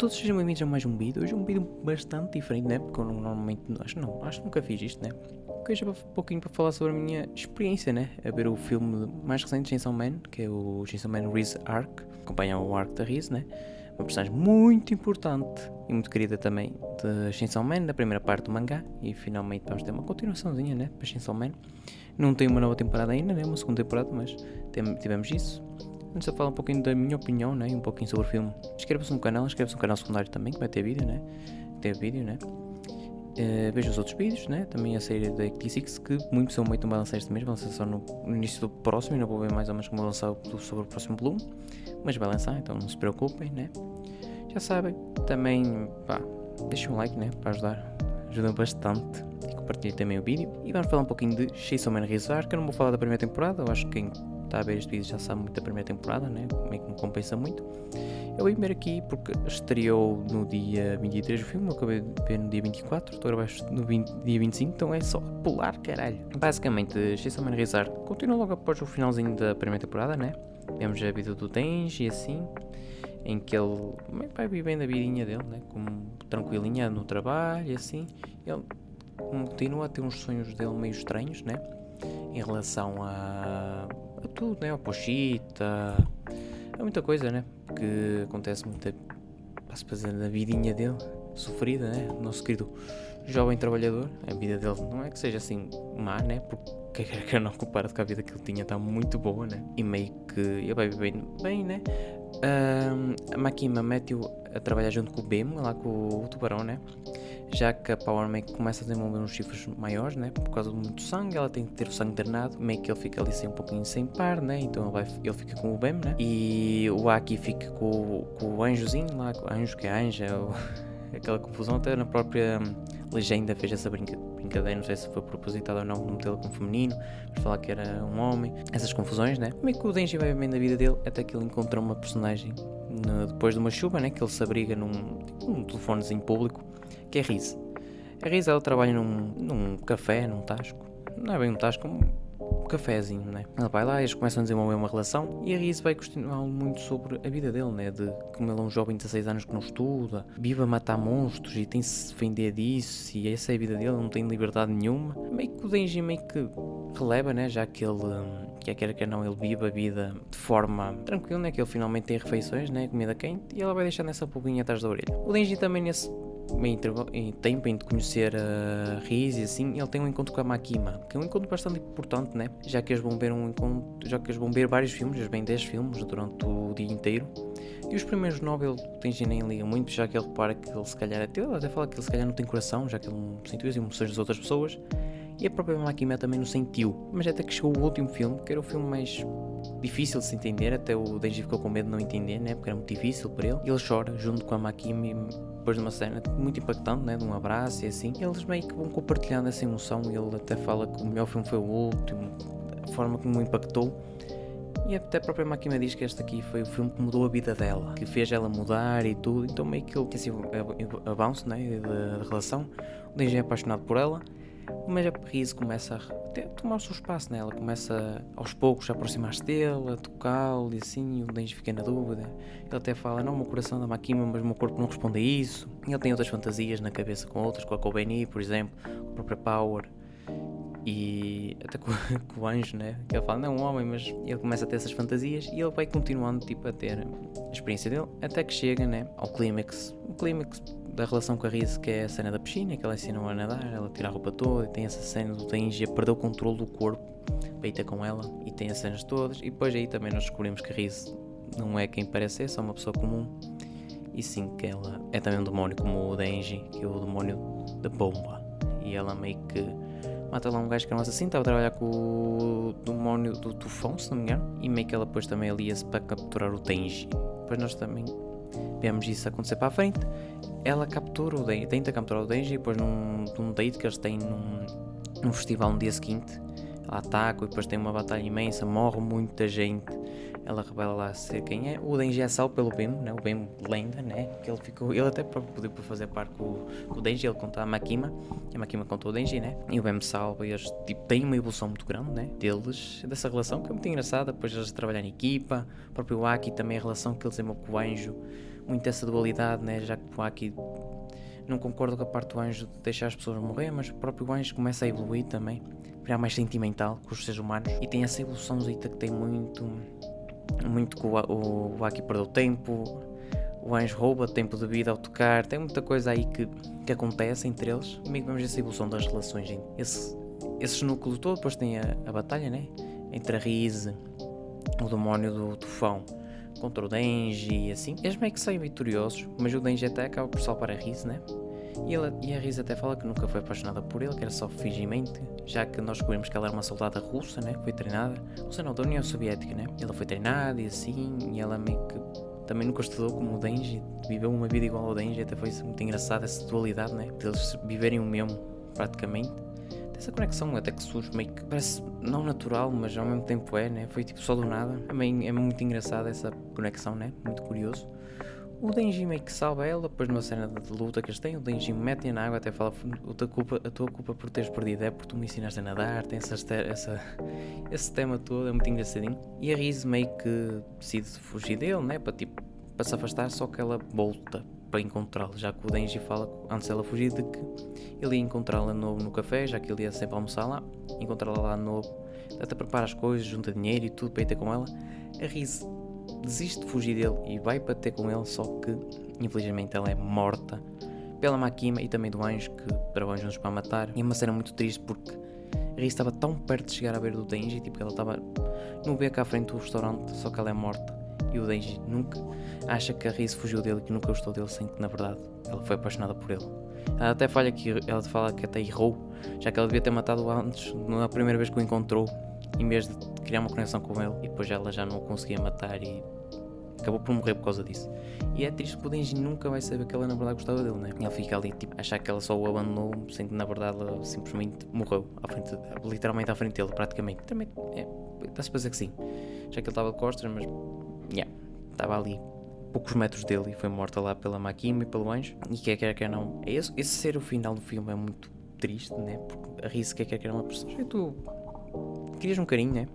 todos, sejam bem-vindos a mais um vídeo. Hoje é um vídeo bastante diferente, né? Porque eu normalmente, acho que nunca fiz isto, né? Porque hoje é um pouquinho para falar sobre a minha experiência, né? A ver o filme mais recente, Chainsaw Man, que é o Chainsaw Man Riz Arc. Acompanha o arco da Riz, né? Uma personagem muito importante e muito querida também de Chainsaw Man, da primeira parte do mangá. E finalmente vamos ter uma continuaçãozinha, né? Para Chainsaw Man. Não tem uma nova temporada ainda, né? Uma segunda temporada, mas tivemos isso. Antes de falar um pouquinho da minha opinião, né? E um pouquinho sobre o filme, inscreva-se no canal secundário também, que vai ter vídeo, né? Veja os outros vídeos, né? Também a série da 86, que muito possivelmente não vai lançar este mês, vai lançar só no início do próximo, e não vou ver mais ou menos como vai lançar sobre o próximo volume, mas vai lançar, então não se preocupem, né? Já sabem, também, pá, deixem um like, né? Para ajudar, ajuda bastante, e compartilhem também o vídeo. E vamos falar um pouquinho de Chainsaw Man Riz Arc, que eu não vou falar da primeira temporada, eu acho que quem está a ver este vídeo já sabe muito da primeira temporada, né? Meio que me compensa muito. Eu vim ver aqui porque estreou no dia 23 o filme, eu acabei de ver no dia 24, estou a gravar no dia 25, então é só pular, caralho. Basicamente, Chainsaw Man Riz Arc continua logo após o finalzinho da primeira temporada, né? Vemos a vida do Denji e assim, em que ele vai vivendo a vidinha dele, né? Como tranquilinha no trabalho e assim. Ele continua a ter uns sonhos dele meio estranhos, né? Em relação a tudo, né? A Pochita, há muita coisa, né? Que acontece muito na vidinha dele, sofrida, né? O nosso querido jovem trabalhador, a vida dele não é que seja assim má, né? Porque que não comparado com a vida que ele tinha, está muito boa, né? E meio que ele vai vivendo bem, né? A Makima mete-o a trabalhar junto com o Bemo, lá com o tubarão, né? Já que a Power meio que começa a desenvolver uns chifres maiores, né? Por causa de muito sangue, ela tem que ter o sangue drenado, meio que ele fica ali um pouquinho sem par, né? Então ele fica com o Bem, né? E o Aki fica com o anjozinho lá, com o anjo que é anja, aquela confusão, até na própria legenda fez essa brincadeira, não sei se foi propositado ou não, de metê-la como feminino, para falar que era um homem, essas confusões, né? Meio que o Denji vai bem na vida dele, até que ele encontra uma personagem depois de uma chuva, né? Que ele se abriga num telefonezinho público, que é Riz. A Riz, ela trabalha num café, num tasco, não é bem um tasco, um cafezinho, né? Ela vai lá e eles começam a desenvolver uma relação e a Riz vai questioná-lo muito sobre a vida dele, né? De como ele é um jovem de 16 anos que não estuda, vive a matar monstros e tem-se de se defender disso, e essa é a vida dele, não tem liberdade nenhuma. Meio que o Denji meio que releva, né? Já que ele, quer não, ele vive a vida de forma tranquila, né? Que ele finalmente tem refeições, né? Comida quente, e ela vai deixando essa pulguinha atrás da orelha. O Denji também nesse em tempo em de conhecer a Riz e assim, ele tem um encontro com a Makima, que é um encontro bastante importante, né? Já que eles vão ver vários filmes, eles vêm 10 filmes durante o dia inteiro. E os primeiros 9 ele tem nem liga muito, já que ele repara que ele se calhar ele até fala que ele se calhar não tem coração, já que ele não sentiu as emoções das outras pessoas. E a própria Makima também não sentiu. Mas até que chegou o último filme, que era o filme mais difícil de se entender, até o Denji ficou com medo de não entender, né? Porque era muito difícil para ele. E ele chora junto com a Makima depois de uma cena muito impactante, né? De um abraço e assim. E eles meio que vão compartilhando essa emoção, e ele até fala que o melhor filme foi o último, a forma como me impactou. E até a própria Makima diz que este aqui foi o filme que mudou a vida dela, que fez ela mudar e tudo. Então meio que ele tem assim avanço, né? Da relação. O Denji é apaixonado por ela, mas a Riz começa a tomar o seu espaço, né? Ela começa aos poucos a aproximar-se dele, a tocá-lo e assim, e o Denji fica na dúvida. Ele até fala, não, o meu coração é da Makima, mas o meu corpo não responde a isso. E ele tem outras fantasias na cabeça com outras, com a Kobeni, por exemplo, com a própria Power, e até com o anjo, né? Que ele fala, não, um homem, mas ele começa a ter essas fantasias e ele vai continuando tipo, a ter a experiência dele, até que chega, né, ao clímax. O clímax da relação com a Riz, que é a cena da piscina, que ela ensina a nadar, ela tira a roupa toda, e tem essa cena do Denji a perder o controle do corpo, peita com ela, e tem as cenas todas. E depois aí também nós descobrimos que a Riz não é quem parece ser, é só uma pessoa comum, e sim que ela é também um demónio como o Denji, que é o demónio da bomba. E ela meio que mata lá um gajo que era um assassino, estava a trabalhar com o demónio do tufão, se não me engano, e meio que ela depois também alia-se para capturar o Denji. Depois nós também vemos isso acontecer para a frente. Ela captura o Denji, tenta capturar o Denji, e depois num date que eles têm num festival no dia seguinte, ela ataca e depois tem uma batalha imensa, morre muita gente. Ela revela lá ser quem é. O Denji é salvo pelo Bemo, né? O Bemo lenda, né? Que ele até poder fazer par com o Denji, ele conta a Makima, e a Makima conta o Denji, né? E o Bemo salva, e eles tipo, têm uma evolução muito grande, né? Deles, dessa relação, que é muito engraçada. Depois eles trabalham em equipa, o próprio Aki também, a relação que eles têm com o anjo, muito essa dualidade, né? Já que o Aki não concordo com a parte do anjo de deixar as pessoas morrer, mas o próprio anjo começa a evoluir também, virar mais sentimental com os seres humanos, e tem essa evoluçãozita que tem muito que o Aki perdeu tempo, o anjo rouba tempo de vida ao tocar, tem muita coisa aí que acontece entre eles, e meio que vemos essa evolução das relações, esse núcleo todo. Depois tem a batalha, né? Entre a Rize, o demónio do tufão, contra o Denji e assim. Eles meio que saem vitoriosos, mas o Denji até acaba por salvar a Rize, né? E a Rize até fala que nunca foi apaixonada por ele, que era só fingimento, já que nós descobrimos que ela era uma soldada russa, né? Foi treinada, russa não, da União Soviética, né? Ela foi treinada e assim, e ela meio que também nunca estudou como o Denji, viveu uma vida igual ao Denji. Até foi muito engraçado essa dualidade, né? De eles viverem o mesmo, praticamente. Essa conexão até que surge meio que parece não natural, mas ao mesmo tempo né? Foi tipo só do nada. Também é muito engraçada essa conexão, né? Muito curioso. O Denji meio que salva ela, depois numa cena de luta que eles têm, o Denji mete na água, até fala: a tua culpa por teres perdido é porque tu me ensinaste a nadar. Tem esse tema todo, é muito engraçadinho. E a Rize meio que decide fugir dele, né? Para se afastar, só que ela volta para encontrá-lo, já que o Denji fala, antes dela fugir, de que ele ia encontrá-la no café, já que ele ia sempre almoçar lá, encontrá-la lá de novo, até prepara as coisas, junta dinheiro e tudo para ir ter com ela. A Rize desiste de fugir dele e vai para ter com ele, só que infelizmente ela é morta pela Makima e também do anjo, que trabalham juntos para matar. E é uma cena muito triste porque a Rize estava tão perto de chegar à beira do Denji, tipo, ela estava no beco à frente do restaurante, só que ela é morta. E o Denji nunca acha que a Rize fugiu dele, que nunca gostou dele, sem que na verdade ela foi apaixonada por ele. Ela até fala que até errou, já que ela devia ter matado antes, na primeira vez que o encontrou, em vez de criar uma conexão com ele, e depois ela já não o conseguia matar e acabou por morrer por causa disso. E é triste que o Denji nunca vai saber que ela na verdade gostava dele, né? Ele fica ali tipo, achar que ela só o abandonou, sem que na verdade ela simplesmente morreu literalmente à frente dele, praticamente. Também dá-se para dizer que sim, já que ele estava de costas, mas estava ali poucos metros dele e foi morta lá pela Makima e pelo anjo. E quer não, esse ser o final do filme é muito triste, né? Porque a Rize quer uma personagem, tu querias um carinho, né?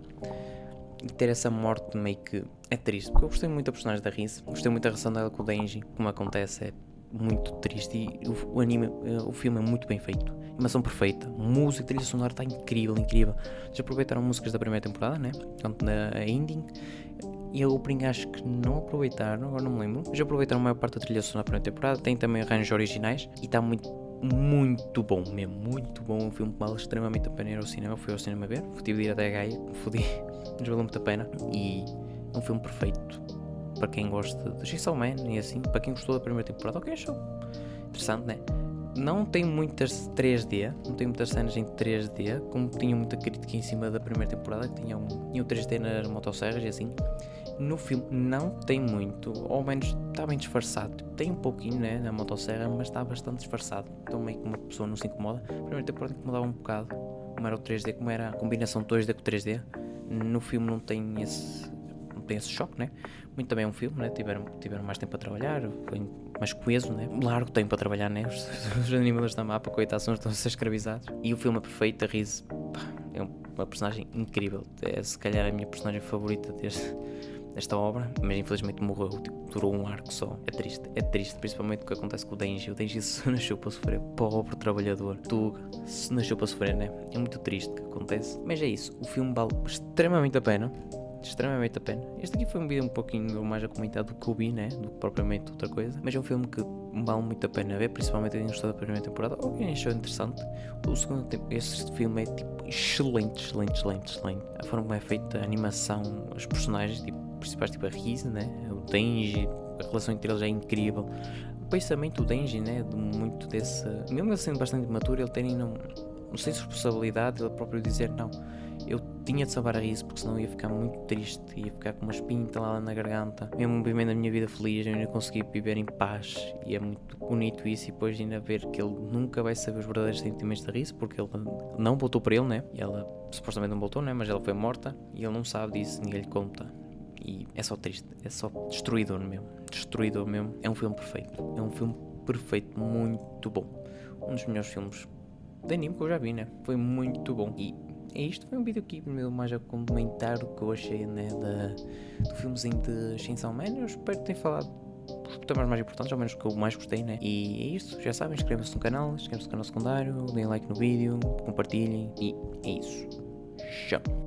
E ter essa morte meio que é triste, porque eu gostei muito da personagem da Rize, gostei muito da relação dela com o Denji, como acontece, é muito triste. E o filme é muito bem feito, animação perfeita, música, trilha sonora está incrível. Já aproveitaram músicas da primeira temporada, né? Tanto na ending, e a opening acho que não aproveitaram, agora não me lembro, mas aproveitaram a maior parte da trilha sonora da primeira temporada. Tem também arranjos originais e está muito bom mesmo, muito bom. Um filme que vale extremamente a pena ir ao cinema. Eu fui ao cinema ver, tive de ir até a Gaia, fodi, mas valeu muito a pena. E é um filme perfeito para quem gosta de Chainsaw Man e assim, para quem gostou da primeira temporada. Ok, show, interessante, né? Não tem muitas 3D, não tem muitas cenas em 3D, como tinha muita crítica em cima da primeira temporada, que tinha o 3D nas motosserras e assim. No filme não tem muito, ou ao menos está bem disfarçado. Tem um pouquinho, né, na motosserra, mas está bastante disfarçado. Então meio que uma pessoa não se incomoda. A primeira temporada incomodava um bocado, como era o 3D, como era a combinação de 2D com 3D. No filme não tem esse choque, né? Muito também é um filme, né? Tiveram mais tempo a trabalhar, foi mais coeso, né? Largo tempo a trabalhar, né? Os animadores da mapa, coitados, estão a ser escravizados. E o filme é perfeito, a Rize é uma personagem incrível. É se calhar a minha personagem favorita desta obra, mas infelizmente morreu, tipo, durou um arco só. É triste, principalmente o que acontece com o Denji. O Denji nasceu para sofrer, pobre trabalhador. Tuga nasceu para sofrer, né? É muito triste o que acontece. Mas é isso, o filme vale extremamente a pena. Este aqui foi um vídeo um pouquinho mais a comentar do que eu vi, né? Do que propriamente outra coisa. Mas é um filme que vale muito a pena ver, principalmente quem gostou da primeira temporada ou quem achou interessante. O segundo tempo, este filme é tipo excelente. A forma como é feita a animação, os personagens tipo, principais, tipo a Rize, né? O Denji, a relação entre eles é incrível. O pensamento do Denji, né? De muito desse. Mesmo ele sendo bastante imaturo, ele tem não sei se responsabilidade, ele próprio dizer não. Eu tinha de salvar a Rize porque senão ia ficar muito triste, ia ficar com uma espinha lá na garganta. Mesmo vivendo a minha vida feliz, eu ainda consegui viver em paz e é muito bonito isso. E depois ainda ver que ele nunca vai saber os verdadeiros sentimentos da Rize porque ele não voltou para ele, né? E ela supostamente não voltou, né? Mas ela foi morta e ele não sabe disso, ninguém lhe conta. E é só triste, é só destruidor mesmo. É um filme perfeito, muito bom. Um dos melhores filmes de anime que eu já vi, né? Foi muito bom. E é isto, foi um vídeo aqui meu mais a comentar o que eu achei, né, do filmezinho de Chainsaw Man. Eu espero ter falado os temas mais importantes, ao menos que eu mais gostei, né? E é isso, já sabem, inscrevam-se no canal, inscrevam-se no canal secundário, deem like no vídeo, compartilhem e é isso. Tchau.